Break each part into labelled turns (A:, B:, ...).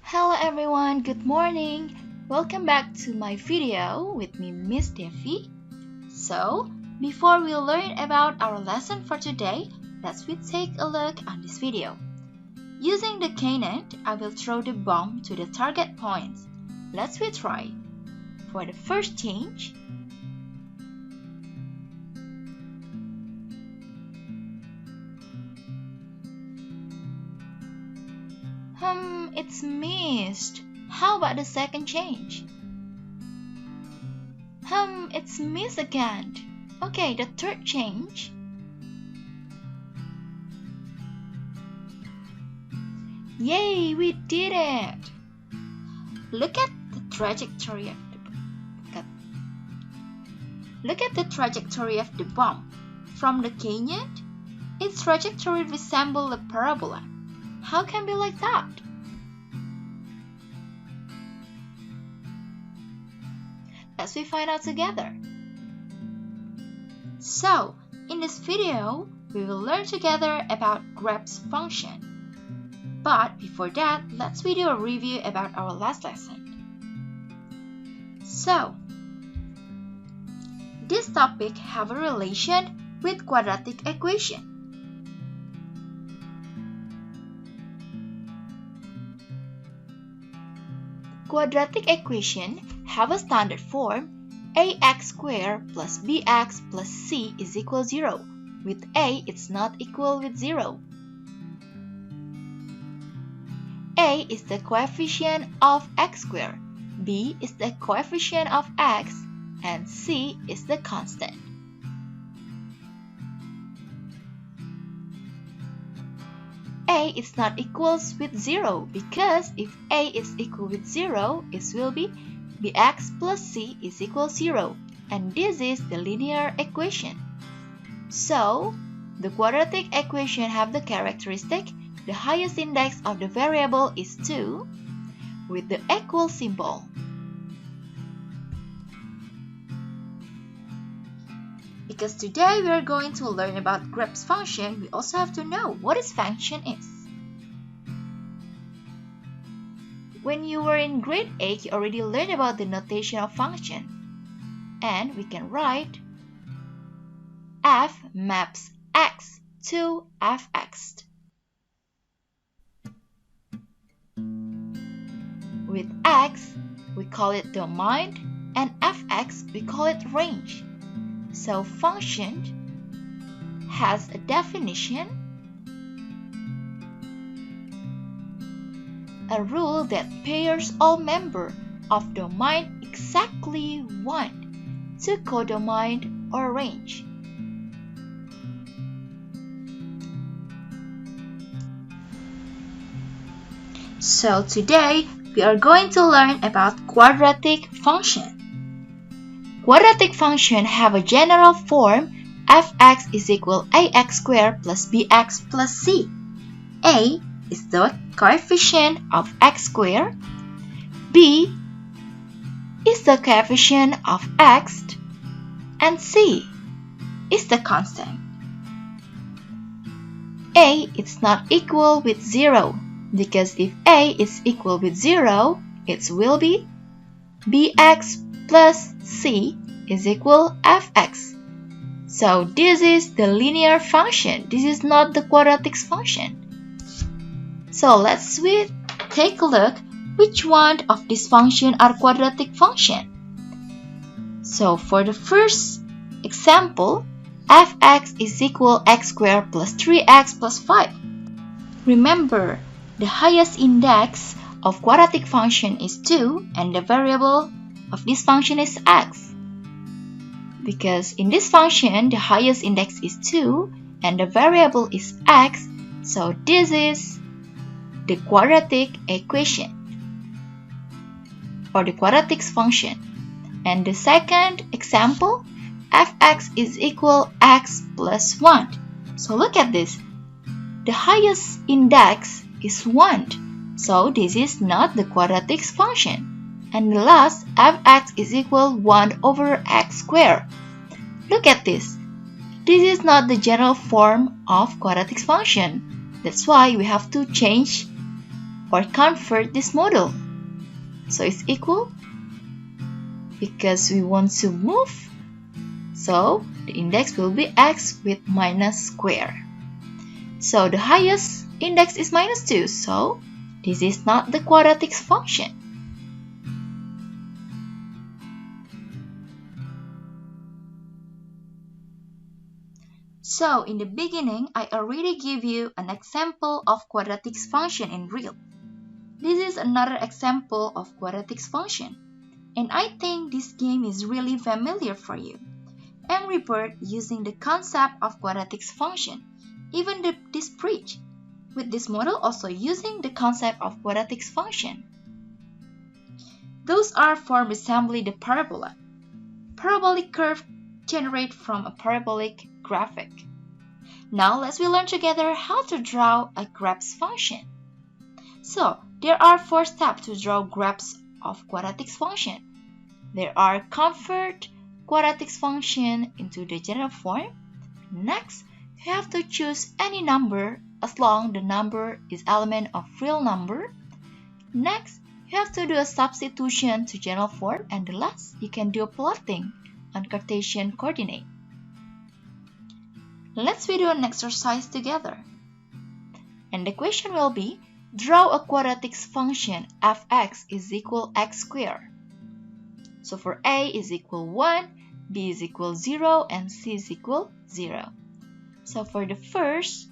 A: Hello everyone, good morning. Welcome back to my video with me, Miss Devi. So, before we learn about our lesson for today, let's take a look on this video. Using the cannon, I will throw the bomb to the target points. Let's try. For the first change, it's missed. How about the second change? It's missed again. Okay, the third change. Yay, we did it! Look at the trajectory of the bomb. From the canyon, its trajectory resembles a parabola. How can it be like that? Let's find out together. So, in this video, we will learn together about grab's function. But before that, let's do a review about our last lesson. So, this topic have a relation with quadratic equation. Quadratic equation have a standard form ax squared plus bx plus c is equal 0. With a, it's not equal with 0. A is the coefficient of x squared, b is the coefficient of x, and c is the constant. A is not equals with 0 because if a is equal with 0, it will be bx plus c is equal 0, and this is the linear equation. So, the quadratic equation have the characteristic the highest index of the variable is 2 with the equal symbol. Because today we are going to learn about grab's function, we also have to know what its function is. When you were in grade 8, you already learned about the notation of function. And we can write f maps x to fx. With x, we call it domain, and fx, we call it range. So function has a definition, a rule that pairs all members of domain exactly 1 to codomain or range. So today we are going to learn about quadratic function. Quadratic function have a general form fx is equal ax squared plus bx plus c. A is the coefficient of x squared, b is the coefficient of x, and c is the constant. A is not equal with 0 because if a is equal with 0, it will be bx plus c is equal fx. So this is the linear function. This is not the quadratic function. So let's take a look which one of these functions are quadratic function. So for the first example, fx is equal x squared plus 3x plus 5. Remember, the highest index of quadratic function is 2 and the variable of this function is x. Because in this function, the highest index is 2 and the variable is x, so this is the quadratic equation or the quadratic function. And the second example, fx is equal x plus 1. So look at this. The highest index is 1, so this is not the quadratic function. And the last, fx is equal 1 over x squared. Look at this. This is not the general form of quadratic function. That's why we have to change or convert this model. So it's equal because we want to move. So the index will be x with minus square. So the highest index is minus 2. So this is not the quadratic function. So in the beginning, I already gave you an example of quadratic function in real. This is another example of quadratic function. And I think this game is really familiar for you. Angry Bird using the concept of quadratic function, even this bridge, with this model also using the concept of quadratic function. Those are form resembling the parabola. Parabolic curve generate from a parabolic graphic. Now let's learn together how to draw a graph function. So there are 4 steps to draw graphs of quadratic function. There are convert quadratic function into the general form. Next, you have to choose any number as long the number is element of real number. Next, you have to do a substitution to general form, and the last, you can do a plotting on Cartesian coordinate. Let's do an exercise together. And the question will be, draw a quadratic function fx is equal x squared. So for a is equal 1, b is equal 0, and c is equal 0. So for the first,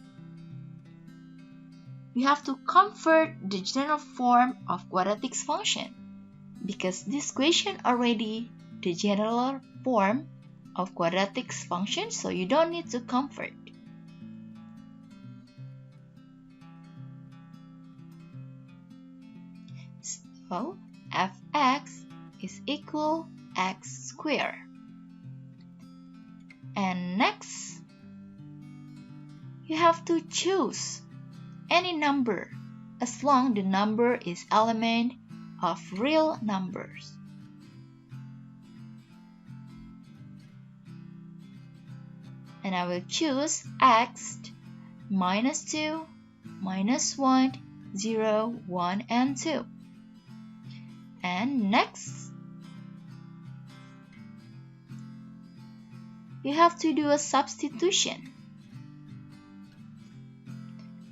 A: we have to convert the general form of quadratic function because this question already the general form of quadratic function, so you don't need to convert. So fx is equal x squared. And next, you have to choose any number as long the number is element of real numbers. And I will choose x, minus 2, minus 1, 0, 1, and 2. And next, you have to do a substitution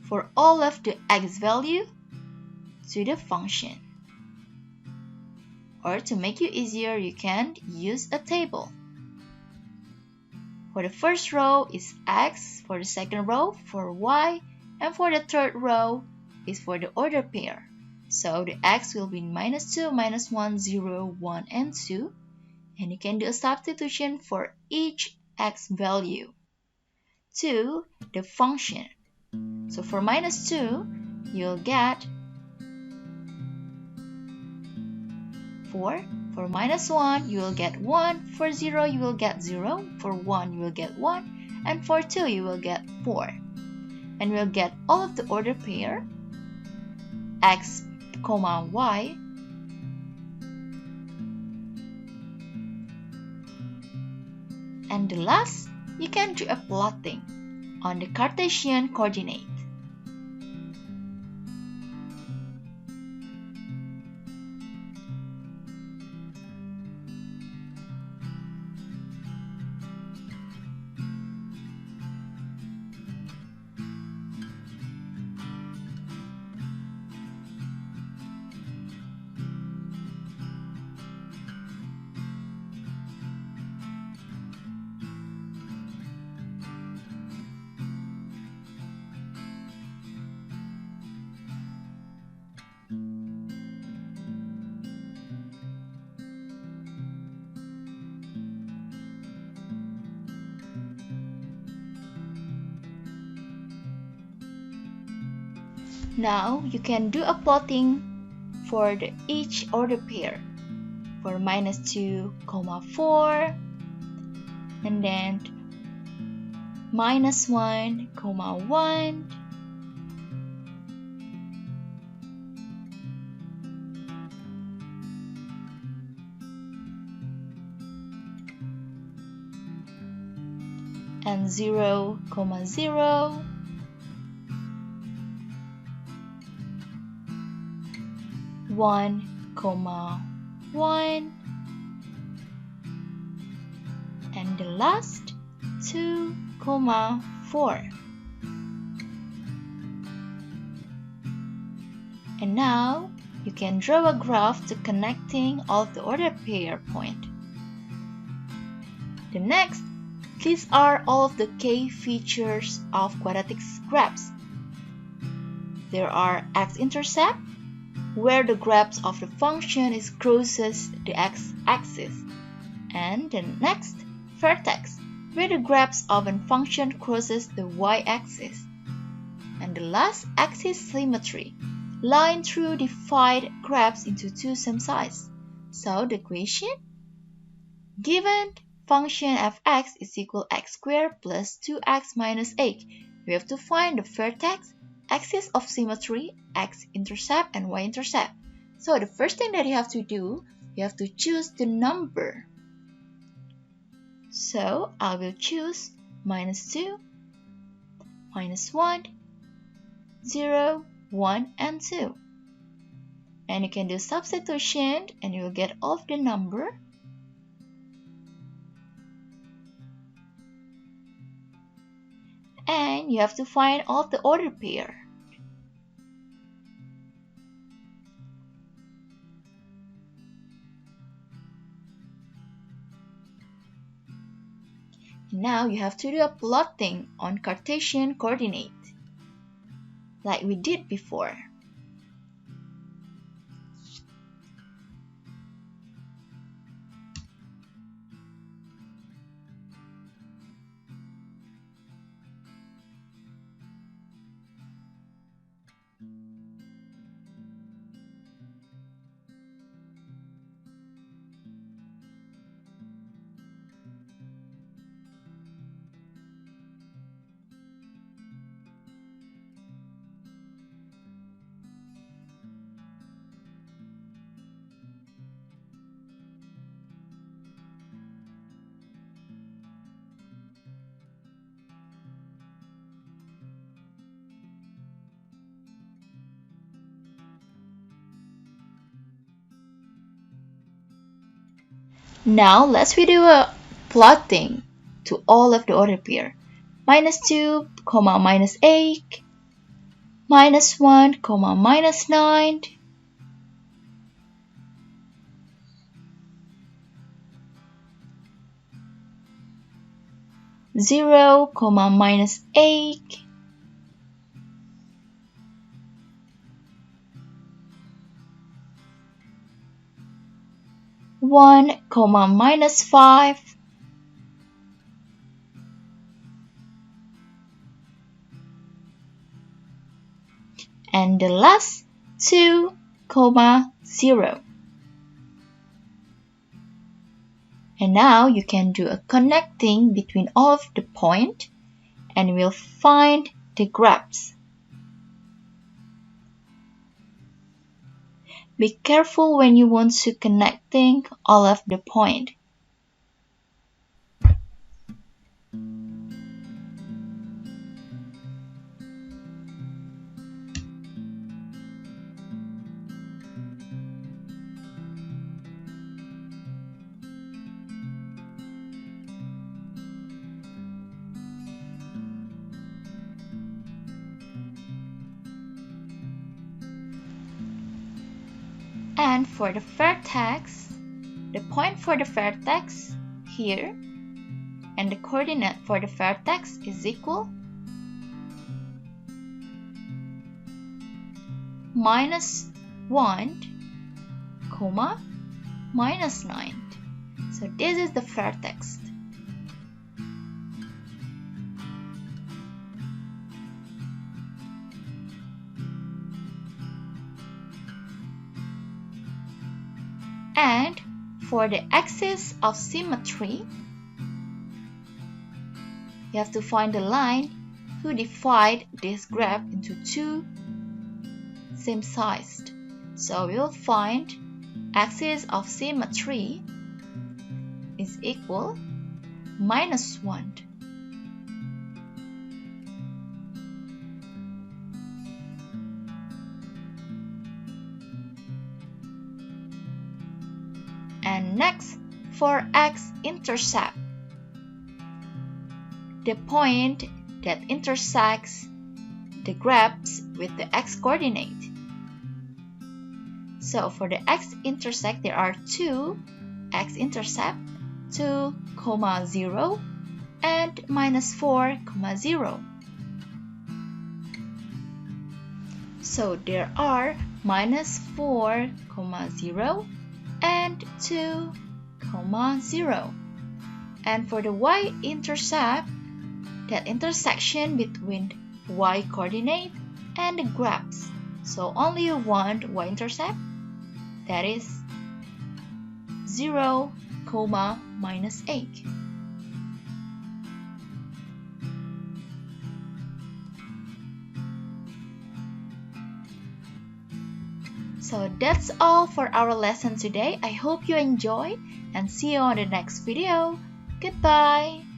A: for all of the x value to the function. Or to make it easier, you can use a table. For the first row is x, for the second row for y, and for the third row is for the order pair. So the x will be minus 2, minus 1, 0, 1, and 2. And you can do a substitution for each x value to the function. So for minus 2, you'll get 4. For minus 1, you will get 1. For 0, you will get 0. For 1, you will get 1. And for 2, you will get 4. And we'll get all of the order pair, x, y. And the last, you can do a plotting on the Cartesian coordinate. Now you can do a plotting for each order pair. For minus 2, 4, and then minus 1, 1, and 0, 0, 1, 1, and the last 2, 4. And now you can draw a graph to connecting all of the ordered pair point. The next, these are all of the key features of quadratic graphs. There are x-intercept, where the graph of the function crosses the x-axis, and the next, vertex, where the graph of a function crosses the y-axis, and the last, axis symmetry, line through divide graphs into two same size. So the equation, given function fx is equal x squared plus 2x minus 8, we have to find the vertex, axis of symmetry, x-intercept and y-intercept. So the first thing that you have to do, you have to choose the number. So I will choose -2, -1, 0, 1, and 2. And you can do substitution and you will get all of the number. And you have to find all of the ordered pair. Now you have to do a plotting on Cartesian coordinate, like we did before. Now let's redo a plotting to all of the ordered pair. -2, -8, -1, -9, -0, -8, -1, -5, and the last 2, 0. And now you can do a connecting between all of the point and we'll find the graphs. Be careful when you want to connecting all of the point. And for the vertex, the point for the vertex here and the coordinate for the vertex is equal -1, -9. So this is the vertex. And for the axis of symmetry, you have to find the line who divide this graph into two same sized. So we'll find axis of symmetry is equal -1. And next, for x-intercept, the point that intersects the graphs with the x-coordinate. So for the x-intercept, there are two x-intercept, 2, 0, and -4, 0. So there are -4, 0 and 2, 0. And for the y-intercept, that intersection between y-coordinate and the graphs. So only one y-intercept, that is 0, -8. So that's all for our lesson today. I hope you enjoy and see you on the next video. Goodbye!